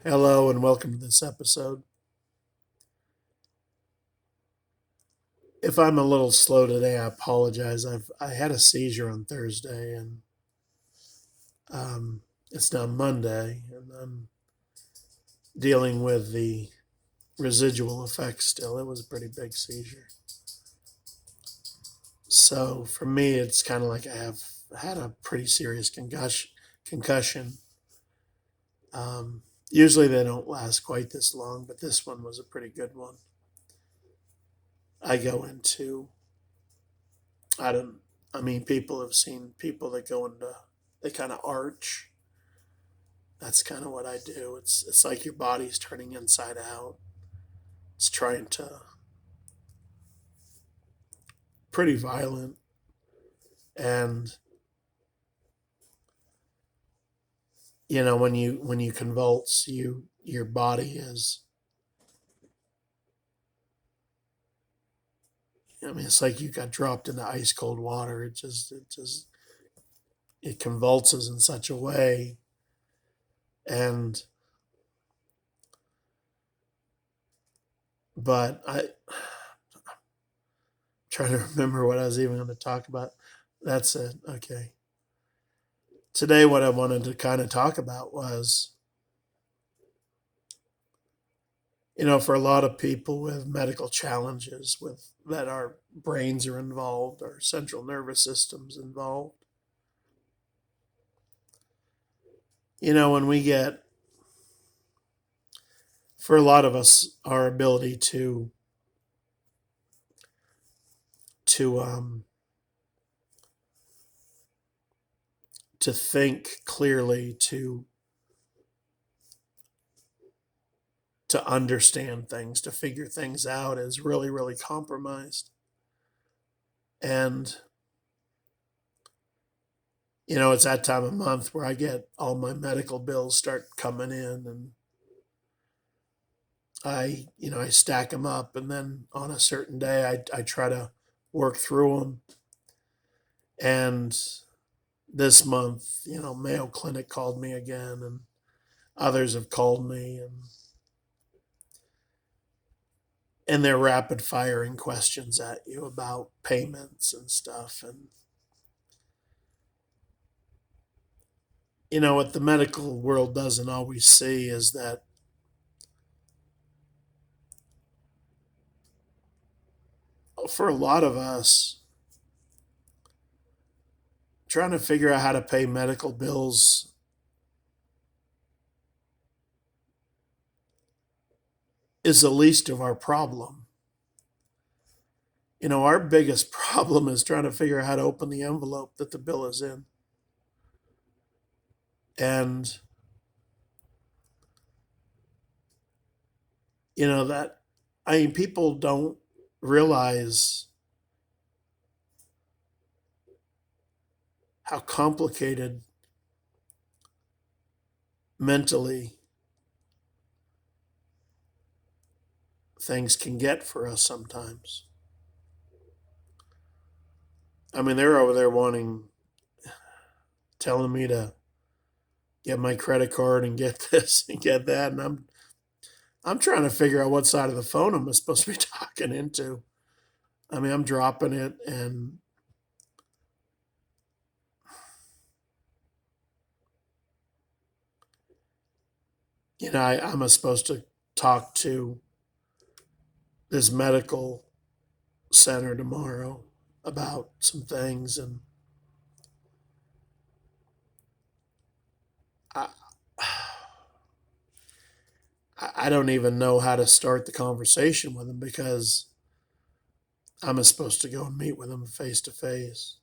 Hello and welcome to this episode. If I'm a little slow today, I apologize. I had a seizure on Thursday, and um, it's now Monday, and I'm dealing with the residual effects still. It was a pretty big seizure, so for me, it's kind of like I have had a pretty serious concussion. Usually they don't last quite this long, but this one was a pretty good one. I go into I don't. I mean, people have seen people that go into they kind of arch. That's kind of what I do. It's like your body's turning inside out. It's trying to pretty violent, and when you convulse, your body is. I mean, it's like you got dropped into ice cold water. It convulses in such a way, and but I trying to remember what I was even going to talk about. That's it. Okay. Today, what I wanted to kind of talk about was, for a lot of people with medical challenges, with that our brains are involved, our central nervous system's involved. When we get, for a lot of us, our ability to to think clearly, to understand things, to figure things out, is really, really compromised. And it's that time of month where I get all my medical bills start coming in, and I stack them up, and then on a certain day, I try to work through them. And this month, Mayo Clinic called me again, and others have called me, and they're rapid firing questions at you about payments and stuff. And what the medical world doesn't always see is that for a lot of us, trying to figure out how to pay medical bills is the least of our problem. Our biggest problem is trying to figure out how to open the envelope that the bill is in. And, that, I mean, people don't realize how complicated mentally things can get for us sometimes. I mean, they're over there telling me to get my credit card and get this and get that. And I'm trying to figure out what side of the phone I'm supposed to be talking into. I mean, I'm dropping it, and I'm supposed to talk to this medical center tomorrow about some things, and I, I don't even know how to start the conversation with them because I'm supposed to go and meet with them face to face.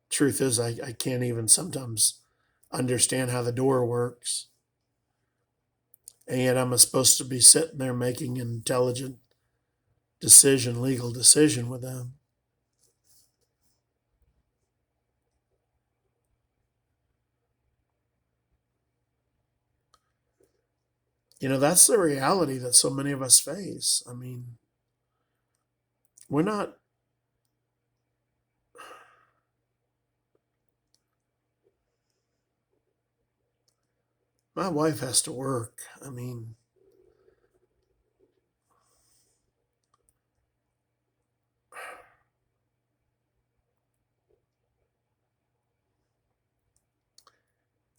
Truth is, I can't even sometimes understand how the door works. And yet I'm supposed to be sitting there making an intelligent legal decision with them. That's the reality that so many of us face. I mean, we're not, My wife has to work. I mean,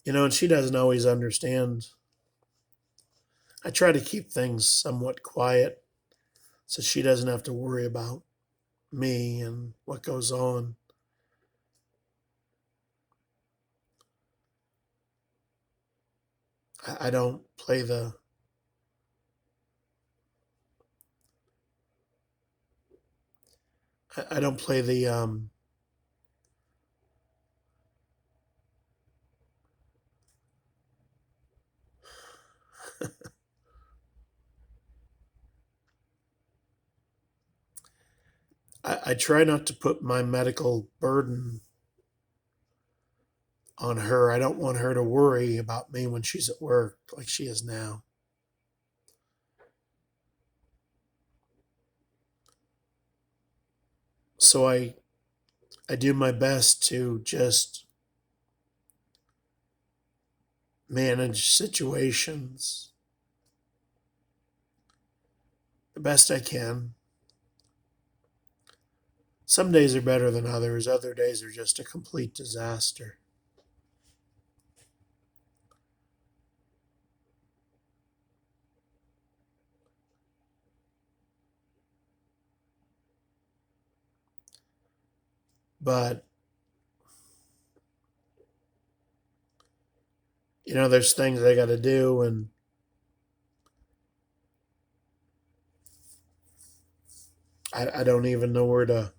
and she doesn't always understand. I try to keep things somewhat quiet so she doesn't have to worry about me and what goes on. I don't play the I don't play the I try not to put my medical burden on her. I don't want her to worry about me when she's at work like she is now. So I do my best to just manage situations the best I can. Some days are better than others. Other days are just a complete disaster. But, there's things I got to do, and I don't even know where to.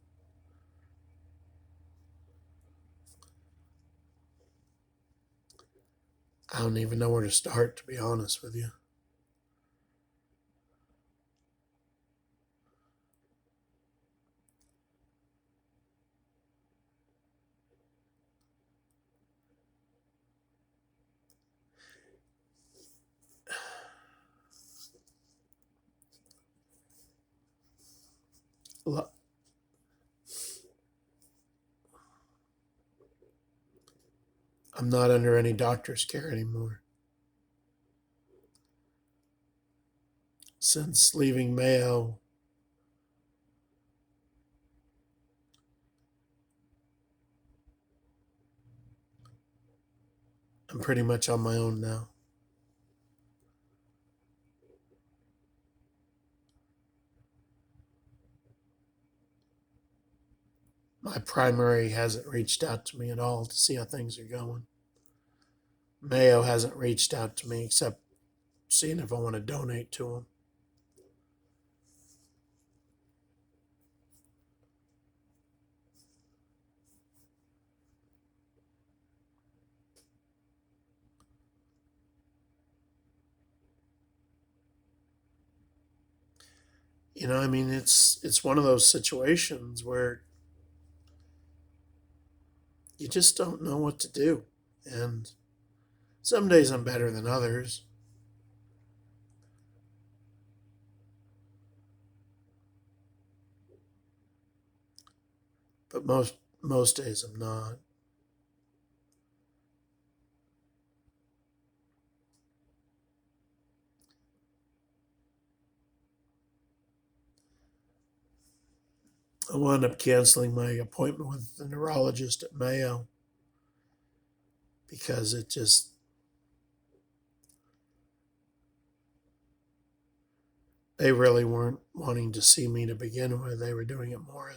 I don't even know where to start, to be honest with you. I'm not under any doctor's care anymore. Since leaving Mayo, I'm pretty much on my own now. My primary hasn't reached out to me at all to see how things are going. Mayo hasn't reached out to me except seeing if I want to donate to them. I mean, it's one of those situations where you just don't know what to do, and some days I'm better than others, but most days I'm not. I wound up canceling my appointment with the neurologist at Mayo because they really weren't wanting to see me to begin with. They were doing it more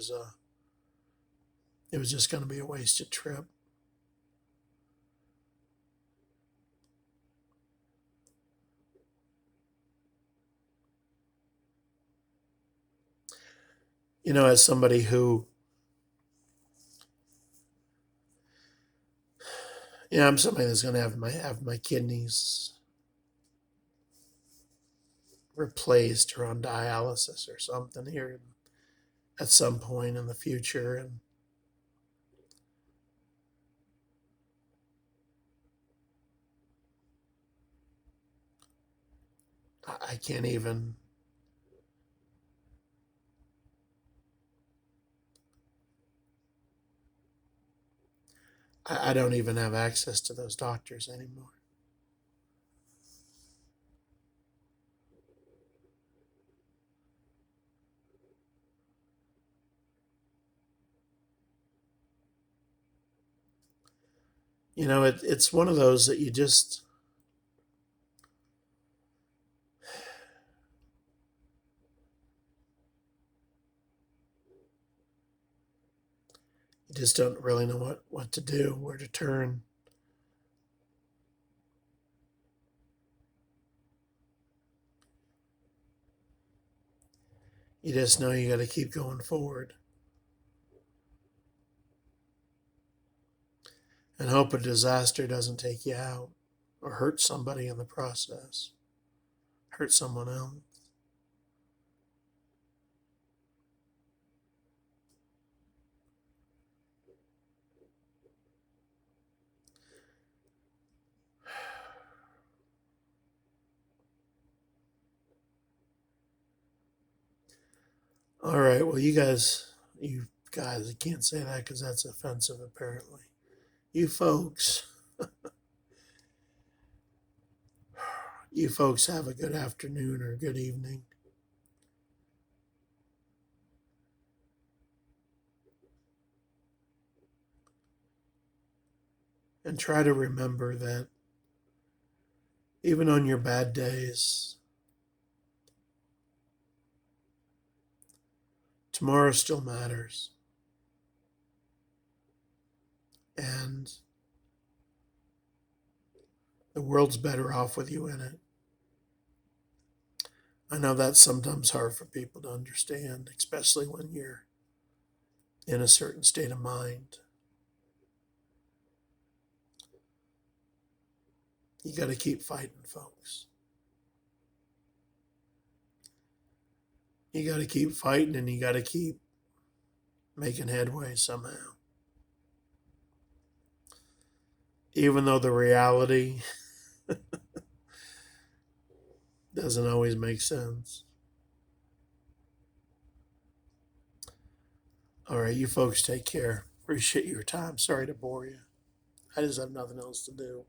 it was just going to be a wasted trip. As somebody who, I'm somebody that's going to have my kidneys replaced or on dialysis or something here at some point in the future, and I can't even. I don't even have access to those doctors anymore. It's one of those that you just don't really know what to do, where to turn. You just know you got to keep going forward and hope a disaster doesn't take you out or hurt somebody in the process, hurt someone else. All right, well, you guys, I can't say that because that's offensive, apparently. You folks, you folks have a good afternoon or good evening. And try to remember that even on your bad days, tomorrow still matters. And the world's better off with you in it. I know that's sometimes hard for people to understand, especially when you're in a certain state of mind. You got to keep fighting, folks. You got to keep fighting and you got to keep making headway somehow. Even though the reality doesn't always make sense. All right, you folks take care. Appreciate your time. Sorry to bore you. I just have nothing else to do.